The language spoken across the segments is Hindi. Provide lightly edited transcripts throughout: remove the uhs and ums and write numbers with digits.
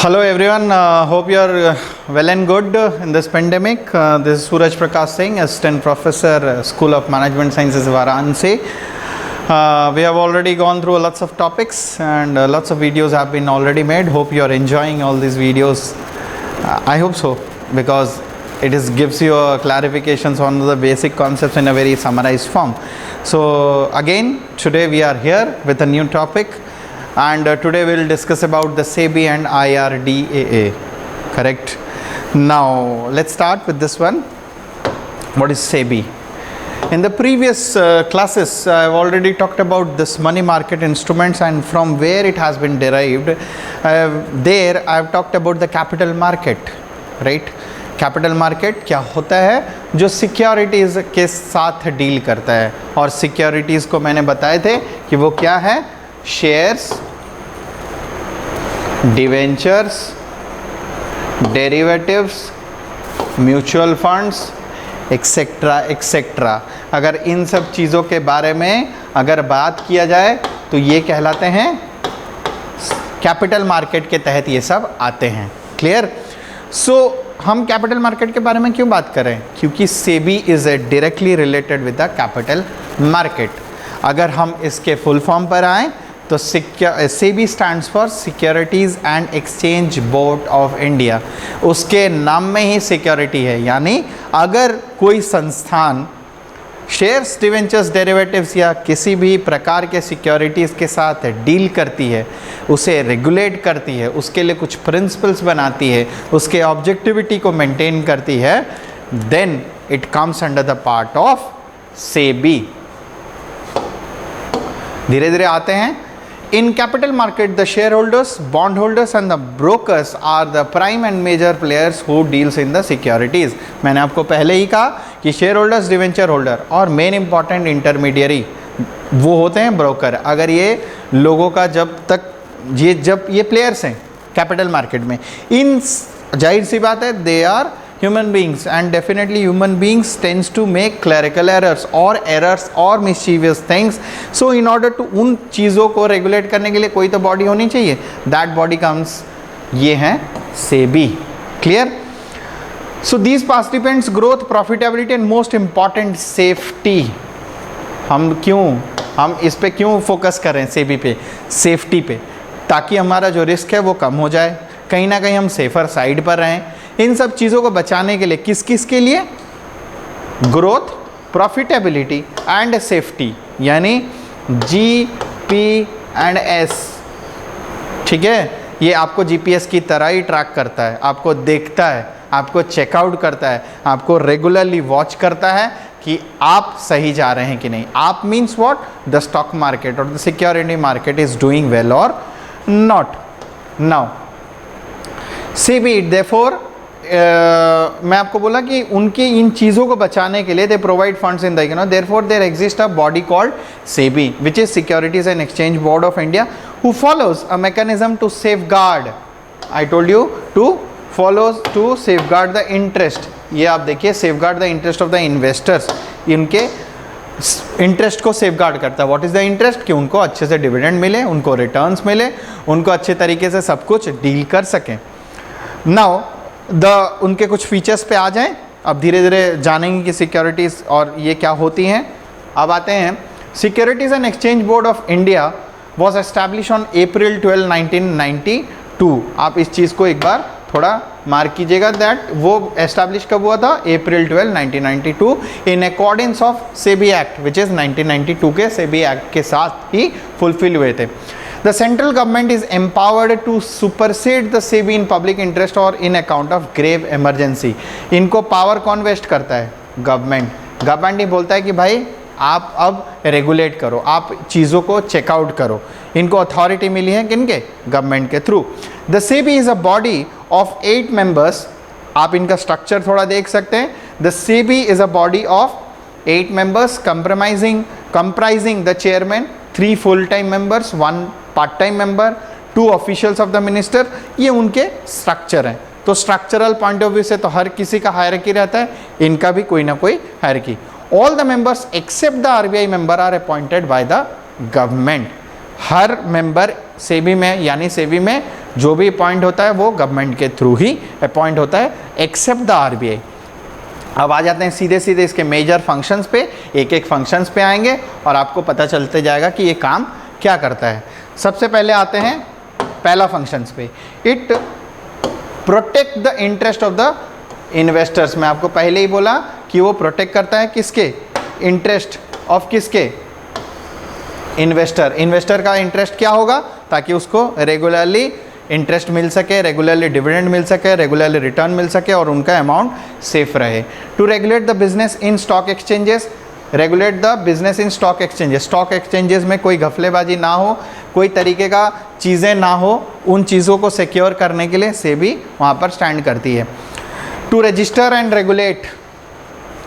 Hello everyone, hope you are well and good in this pandemic. This is Suraj Prakash Singh, Assistant Professor, School of Management Sciences, Varanasi. We have already gone through lots of topics and lots of videos have been already made. Hope you are enjoying all these videos. I hope so, because it gives you clarifications on the basic concepts in a very summarized form. So again, today we are here with a new topic. And today we will discuss about the SEBI and IRDAI, correct? Now let's start with this one. What is SEBI? In the previous classes I have already talked about this money market instruments and from where it has been derived. There I have talked about the capital market, right? Capital market क्या होता है? जो सिक्योरिटीज़ के साथ डील करता है, और सिक्योरिटीज़ को मैंने बताए थे कि वो क्या है? Shares, debentures, derivatives, mutual funds, etcetera etcetera. अगर इन सब चीज़ों के बारे में अगर बात किया जाए तो ये कहलाते हैं कैपिटल मार्केट के तहत ये सब आते हैं। क्लियर? सो हम कैपिटल मार्केट के बारे में क्यों बात करें? क्योंकि SEBI is directly related with the capital market. अगर हम इसके फुल फॉर्म पर आएँ तो SEBI stands for securities and Exchange Board of India. उसके नाम में ही सिक्योरिटी है, यानी अगर कोई संस्थान शेयर्स, डिवेंचर्स, डेरिवेटिव्स या किसी भी प्रकार के सिक्योरिटीज़ के साथ डील करती है, उसे रेगुलेट करती है, उसके लिए कुछ प्रिंसिपल्स बनाती है, उसके ऑब्जेक्टिविटी को मेंटेन करती है, then it comes under the part of SEBI. धीरे धीरे आते हैं। In capital market, the shareholders, bondholders and the brokers are the prime and major players who deals in the securities. मैंने आपको पहले ही कहा कि शेयर होल्डर्स, डिवेंचर होल्डर और मेन इंपॉर्टेंट इंटरमीडियरी वो होते हैं ब्रोकर। अगर ये लोगों का जब ये प्लेयर्स हैं कैपिटल मार्केट में, इन जाहिर सी बात है they are human beings, and definitely human beings tends to make clerical errors or mischievous things. So in order to उन चीज़ों को रेगुलेट करने के लिए कोई तो बॉडी होनी चाहिए। दैट बॉडी कम्स, ये है SEBI. Clear? So these participants growth, profitability and most important safety. हम इस पे क्यों फोकस कर रहे हैं? सेबी पे, सेफ्टी पे, ताकि हमारा जो रिस्क है वो कम हो जाए, कहीं ना कहीं हम सेफर साइड पर रहें। इन सब चीज़ों को बचाने के लिए किस किस के लिए? ग्रोथ, प्रॉफिटेबिलिटी एंड सेफ्टी, यानी GPS। ठीक है? ये आपको GPS की तरह ही ट्रैक करता है, आपको देखता है, आपको चेकआउट करता है, आपको रेगुलरली वॉच करता है कि आप सही जा रहे हैं कि नहीं। आप means what? The stock market और the security market is doing well और नॉट। नाउ सेबी देयरफॉर, मैं आपको बोला कि उनके इन चीज़ों को बचाने के लिए they provide funds in the economy. Therefore there exist a body called SEBI which is Securities and Exchange Board of India, who follows a mechanism to safeguard, I told you, to safeguard the interest. ये आप देखिए, safeguard the interest of the investors, इनके इंटरेस्ट को सेफगार्ड करता है। What is the interest? कि उनको अच्छे से डिविडेंड मिले, उनको रिटर्न्स मिले, उनको अच्छे तरीके से सब कुछ डील कर सकें। नाउ उनके कुछ फीचर्स पे आ जाएं। अब धीरे धीरे जानेंगे कि सिक्योरिटीज़ और ये क्या होती हैं। अब आते हैं, securities and Exchange Board of India was establish on April 12, 1992। आप इस चीज़ को एक बार थोड़ा मार्क कीजिएगा, दैट वो एस्टैब्लिश कब हुआ था? April 12, 1992 in accordance of SEBI act, which is 1992 के सेबी एक्ट के साथ ही फुलफिल हुए थे। The central government is empowered to supersede the SEBI in public interest or in account of grave emergency. इनको पावर कौन वेस्ट करता है? गवर्नमेंट। गवर्नमेंट ही बोलता है कि भाई आप अब रेगुलेट करो, आप चीज़ों को चेकआउट करो। इनको अथॉरिटी मिली है किनके? गवर्नमेंट के through. The SEBI is a body of 8 members. आप इनका स्ट्रक्चर थोड़ा देख सकते हैं। The SEBI is a body of 8 members comprising the chairman, 3 full time members, 1 part time member, 2 officials of the minister. ये उनके स्ट्रक्चर हैं। तो स्ट्रक्चरल पॉइंट ऑफ व्यू से तो हर किसी का हायरार्की रहता है, इनका भी कोई ना कोई hierarchy. All the members except the RBI member are appointed by the government. हर मेंबर सेबी में यानी सेबी में जो भी अपॉइंट होता है वो गवर्नमेंट के थ्रू ही अपॉइंट होता है, एक्सेप्ट द आरबीआई। अब आ जाते हैं सीधे सीधे इसके मेजर फंक्शंस पे, एक एक फंक्शंस पे आएंगे और आपको पता चलते जाएगा कि ये काम क्या करता है। सबसे पहले आते हैं पहला फंक्शंस पे, it protect the interest of the investors. मैं आपको पहले ही बोला कि वो प्रोटेक्ट करता है किसके इंटरेस्ट ऑफ, किसके इन्वेस्टर। इन्वेस्टर का इंटरेस्ट क्या होगा, ताकि उसको रेगुलरली इंटरेस्ट मिल सके, रेगुलरली डिविडेंड मिल सके, रेगुलरली रिटर्न मिल सके और उनका अमाउंट सेफ रहे। To regulate the business in stock exchanges, regulate the business in stock exchanges. Stock exchanges में कोई घपलेबाजी ना हो, कोई तरीके का चीज़ें ना हो, उन चीज़ों को सिक्योर करने के लिए सेबी वहाँ पर स्टैंड करती है। टू रजिस्टर एंड रेगुलेट,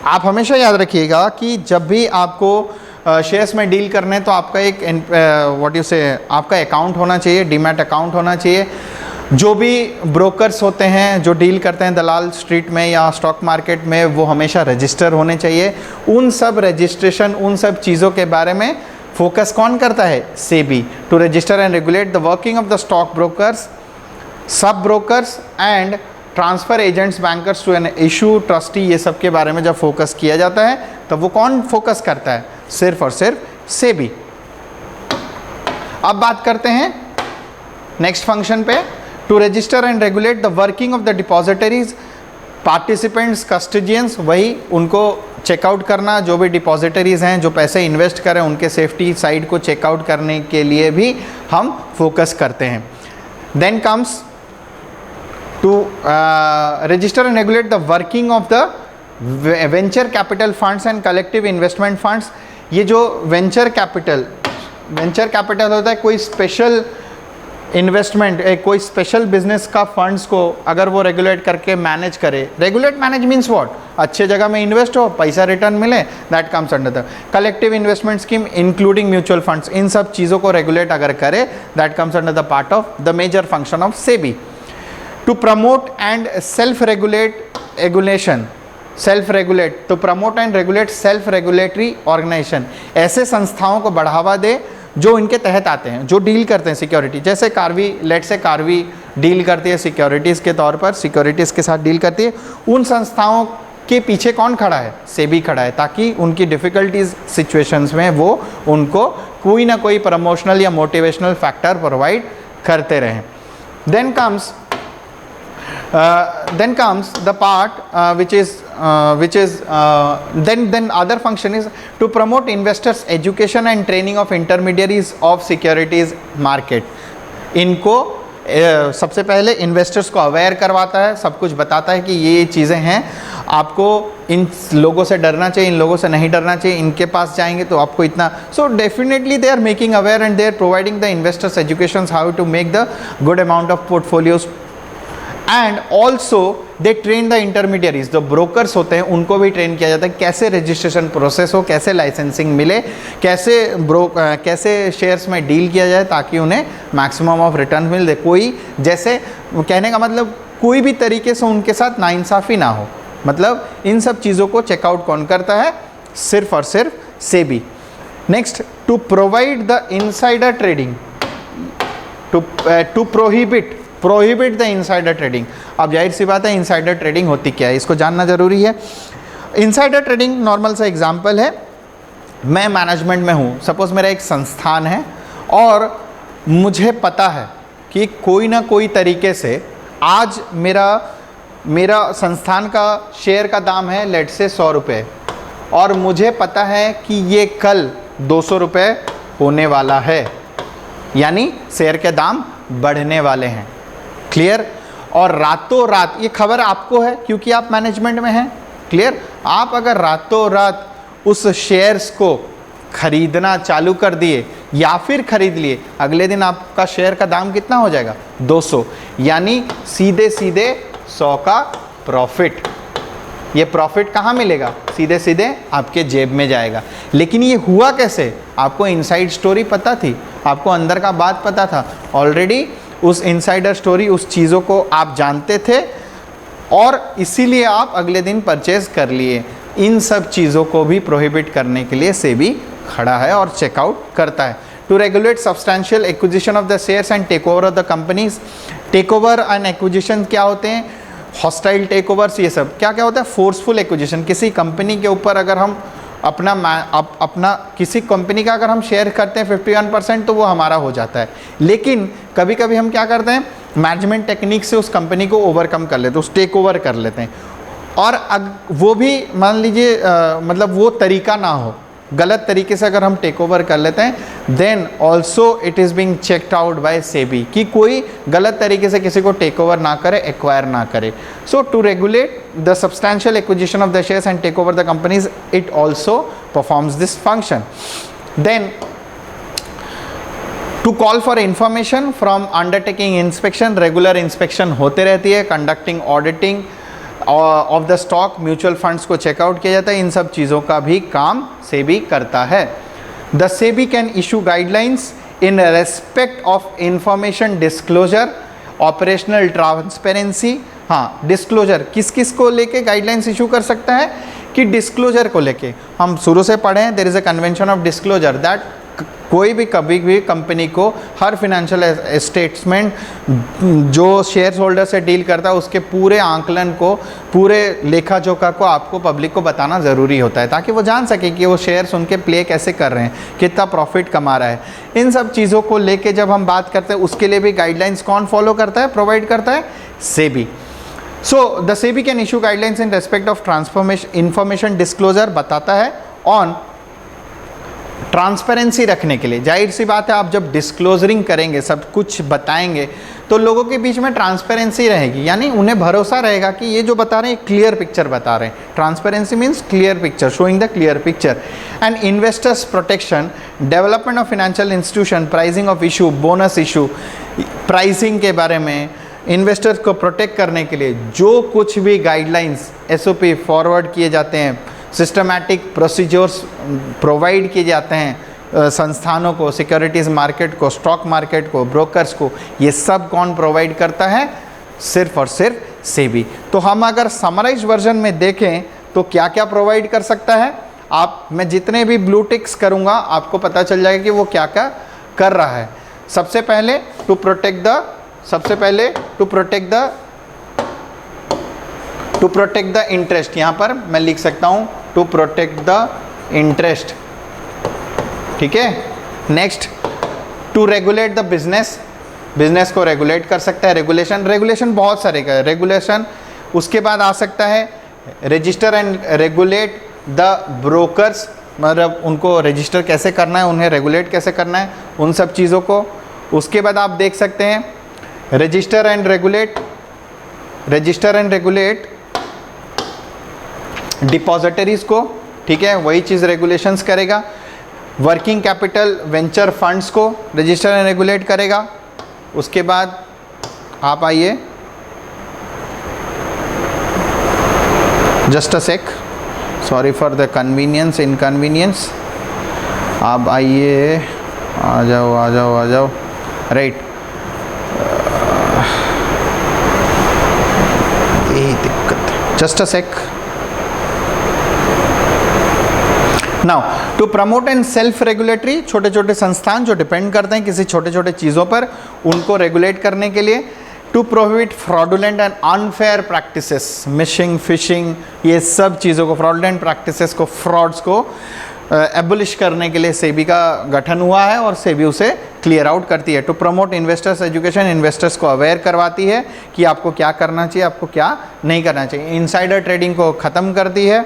आप हमेशा याद रखिएगा कि जब भी आपको शेयर्स में डील करने तो आपका एक व्हाट यू से आपका अकाउंट होना चाहिए, डीमैट अकाउंट होना चाहिए। जो भी ब्रोकर्स होते हैं जो डील करते हैं दलाल स्ट्रीट में या स्टॉक मार्केट में, वो हमेशा रजिस्टर होने चाहिए। उन सब रजिस्ट्रेशन, उन सब चीज़ों के बारे में फोकस कौन करता है, SEBI. To register and regulate the working of the stock brokers, sub brokers and transfer agents, bankers to an issue trustee, ये सब के बारे में जब फोकस किया जाता है तब वो कौन फोकस करता है, सिर्फ और सिर्फ सेबी। अब बात करते हैं नेक्स्ट फंक्शन पे, to register and regulate the working of the depositories, participants, custodians, वही उनको चेकआउट करना, जो भी डिपॉजिटरीज हैं जो पैसे इन्वेस्ट करें उनके सेफ्टी साइड को चेकआउट करने के लिए भी हम फोकस करते हैं। Then comes to register and regulate the working of the venture capital funds and collective investment funds. ये जो वेंचर कैपिटल होता है कोई स्पेशल इन्वेस्टमेंट, कोई स्पेशल बिजनेस का फंड्स को अगर वो रेगुलेट करके मैनेज करे, रेगुलेट मैनेज मीन्स व्हाट, अच्छे जगह में इन्वेस्ट हो, पैसा रिटर्न मिले, that comes under the collective investment scheme including mutual funds. इन सब चीज़ों को रेगुलेट अगर करे, that comes under the part of the major function of SEBI. To promote and self regulate, to promote and regulate self regulatory organization, ऐसे संस्थाओं को बढ़ावा दे जो इनके तहत आते हैं, जो डील करते हैं सिक्योरिटी। जैसे कार्वी, लेट से कार्वी डील करती है सिक्योरिटीज़ के तौर पर, सिक्योरिटीज़ के साथ डील करती है, उन संस्थाओं के पीछे कौन खड़ा है, सेबी खड़ा है, ताकि उनकी डिफ़िकल्टीज सिचुएशंस में वो उनको कोई ना कोई प्रमोशनल या मोटिवेशनल फैक्टर प्रोवाइड करते रहें। Then comes the part which is then other function is to promote investors education and training of intermediaries of securities market। इनको सबसे पहले इन्वेस्टर्स को अवेयर करवाता है, सब कुछ बताता है कि ये चीज़ें हैं, आपको इन लोगों से डरना चाहिए, इन लोगों से नहीं डरना चाहिए, इनके पास जाएंगे तो आपको इतना। So definitely they are making aware and they are providing the investors education how to make the good amount of portfolios. And also they train the intermediaries, जो ब्रोकर्स होते हैं उनको भी ट्रेन किया जाता है कैसे रजिस्ट्रेशन प्रोसेस हो, कैसे लाइसेंसिंग मिले, कैसे शेयर्स में डील किया जाए ताकि उन्हें मैक्सिमम ऑफ रिटर्न मिल दे। कोई, जैसे कहने का मतलब कोई भी तरीके से उनके साथ नाइंसाफ़ी ना हो, मतलब इन सब चीज़ों को चेकआउट कौन करता है, सिर्फ और सिर्फ SEBI. Next, to provide the insider trading, to prohibit the insider trading. अब जाहिर सी बात है इनसाइडर ट्रेडिंग होती क्या है, इसको जानना ज़रूरी है। इनसाइडर ट्रेडिंग नॉर्मल सा एग्जांपल है, मैं मैनेजमेंट में हूँ, सपोज़ मेरा एक संस्थान है और मुझे पता है कि कोई ना कोई तरीके से आज मेरा संस्थान का शेयर का दाम है लेट से 100 रुपये और मुझे पता है कि ये कल 200 रुपये होने वाला है, यानी शेयर के दाम बढ़ने वाले हैं। क्लियर? और रातों रात ये खबर आपको है क्योंकि आप मैनेजमेंट में हैं। क्लियर? आप अगर रातों रात उस शेयर्स को खरीदना चालू कर दिए या फिर खरीद लिए, अगले दिन आपका शेयर का दाम कितना हो जाएगा, 200, यानी सीधे सीधे 100 का प्रॉफिट। ये प्रॉफिट कहाँ मिलेगा, सीधे सीधे आपके जेब में जाएगा। लेकिन ये हुआ कैसे, आपको इनसाइड स्टोरी पता थी, आपको अंदर का बात पता था, ऑलरेडी उस इनसाइडर स्टोरी, उस चीज़ों को आप जानते थे और इसीलिए आप अगले दिन परचेज कर लिए। इन सब चीज़ों को भी प्रोहिबिट करने के लिए सेबी खड़ा है और चेकआउट करता है। To regulate substantial acquisition of the shares and take over of the companies. Take over and acquisition क्या होते हैं? हॉस्टाइल टेक ओवर्स, ये सब क्या क्या होता है? Forceful acquisition. किसी कंपनी के ऊपर अगर हम अपना किसी कंपनी का अगर हम शेयर करते हैं 51% तो वो हमारा हो जाता है, लेकिन कभी कभी हम क्या करते हैं, मैनेजमेंट टेक्निक से उस कंपनी को ओवरकम कर लेते हैं, उस टेक ओवर कर लेते हैं। और वो भी मान लीजिए मतलब वो तरीका ना हो, गलत तरीके से अगर हम टेक ओवर कर लेते हैं, then also it is being checked out by SEBI कि कोई गलत तरीके से किसी को टेक ओवर ना करे, एक्वायर ना करे। So to regulate the substantial acquisition of the shares and take over the companies, it also performs this function. Then to call for information from undertaking inspection, regular inspection होते रहती है, conducting auditing of the stock, mutual funds को चेकआउट किया जाता है, इन सब चीज़ों का भी काम सेबी करता है। The SEBI can issue guidelines in respect of information disclosure, operational transparency. हाँ, डिस्क्लोजर किस किस को लेके गाइडलाइंस इशू कर सकता है? कि डिस्क्लोजर को लेके हम शुरू से पढ़े हैं, there is a convention of disclosure that कोई भी कभी भी कंपनी को हर फिनेंशियल स्टेटमेंट जो शेयर होल्डर से डील करता है उसके पूरे आंकलन को, पूरे लेखा जोखा को आपको पब्लिक को बताना ज़रूरी होता है, ताकि वो जान सके कि वो शेयर्स उनके प्ले कैसे कर रहे हैं, कितना प्रॉफिट कमा रहा है। इन सब चीज़ों को लेके जब हम बात करते हैं, उसके लिए भी गाइडलाइंस कौन फॉलो करता है, प्रोवाइड करता है? SEBI. So the SEBI can issue guidelines in respect of transformation information disclosure, बताता है ऑन ट्रांसपेरेंसी रखने के लिए। जाहिर सी बात है, आप जब डिस्क्लोजरिंग करेंगे, सब कुछ बताएंगे, तो लोगों के बीच में ट्रांसपेरेंसी रहेगी, यानी उन्हें भरोसा रहेगा कि ये जो बता रहे हैं क्लियर पिक्चर बता रहे हैं। Transparency means clear picture, showing the clear picture. And investors protection, development of financial institution, pricing of issue, bonus issue, pricing के बारे में इन्वेस्टर्स को प्रोटेक्ट करने के लिए जो कुछ भी गाइडलाइंस SOP फॉरवर्ड किए जाते हैं, सिस्टमैटिक प्रोसीजर्स प्रोवाइड किए जाते हैं संस्थानों को, सिक्योरिटीज़ मार्केट को, स्टॉक मार्केट को, ब्रोकर्स को, ये सब कौन प्रोवाइड करता है? सिर्फ और सिर्फ सेबी। तो हम अगर समराइज वर्जन में देखें तो क्या क्या प्रोवाइड कर सकता है, मैं जितने भी ब्लू टिक्स करूँगा आपको पता चल जाएगा कि वो क्या क्या कर रहा है। सबसे पहले टू प्रोटेक्ट द इंटरेस्ट, यहाँ पर मैं लिख सकता हूँ टू प्रोटेक्ट द इंटरेस्ट, ठीक है। Next, to regulate the business को रेगुलेट कर सकता है। रेगुलेशन बहुत सारे का है रेगुलेशन। उसके बाद आ सकता है register and regulate the brokers, मतलब उनको रजिस्टर कैसे करना है, उन्हें रेगुलेट कैसे करना है, उन सब चीज़ों को। उसके बाद आप देख सकते हैं रजिस्टर एंड रेगुलेट डिपॉजिटरीज को, ठीक है, वही चीज़ रेगुलेशंस करेगा। वर्किंग कैपिटल वेंचर फंड्स को रजिस्टर एंड रेगुलेट करेगा। उसके बाद आप आइए, just a sec, sorry for the inconvenience, आप आइए, आ जाओ, राइट, यही दिक्कत, just a sec. Now to promote and self regulatory, छोटे छोटे संस्थान जो डिपेंड करते हैं किसी छोटे छोटे चीज़ों पर, उनको रेगुलेट करने के लिए। To prohibit fraudulent and unfair practices, missing, phishing, ये सब चीज़ों को, फ्रॉडुलेंट प्रैक्टिसेस को, फ्रॉड्स को एबोलिश करने के लिए सेबी का गठन हुआ है और सेबी उसे क्लियर आउट करती है। To promote investors education, investors को अवेयर करवाती है कि आपको क्या करना चाहिए, आपको क्या नहीं करना चाहिए। इनसाइडर ट्रेडिंग को ख़त्म करती है।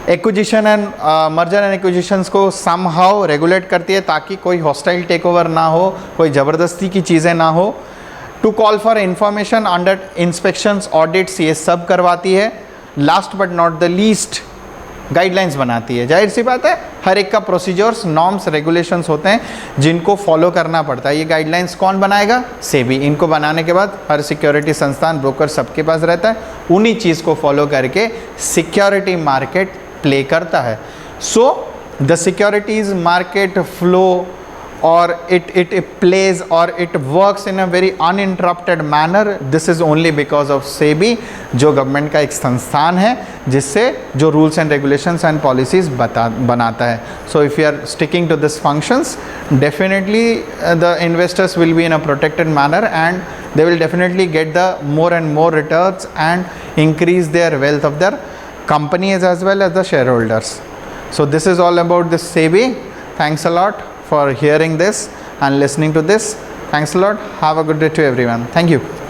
Acquisition and merger and acquisitions को समहाउ रेगुलेट करती है ताकि कोई हॉस्टाइल टेक ओवर ना हो, कोई ज़बरदस्ती की चीज़ें ना हो। To call for information under inspections, audits, ये सब करवाती है। Last but not the least, guidelines बनाती है। जाहिर सी बात है, हर एक का प्रोसीजर्स, नॉर्म्स, रेगुलेशंस होते हैं जिनको फॉलो करना पड़ता है। ये गाइडलाइंस कौन बनाएगा? सेबी। इनको बनाने के बाद हर सिक्योरिटी संस्थान, ब्रोकर सबके पास रहता है, उन्हीं चीज़ को फॉलो करके सिक्योरिटी मार्केट प्ले करता है। So the securities market flow or it plays or it works in a very uninterrupted manner, this is only because of SEBI, जो गवर्नमेंट का एक संस्थान है जिससे जो rules and regulations and policies बनाता है. So if you are sticking to this functions, definitely the investors will be in a protected manner and they will definitely get the more and more returns and increase their wealth of their companies as well as the shareholders. So this is all about this SEBI. Thanks a lot for hearing this and listening to this. Thanks a lot. Have a good day to everyone. Thank you.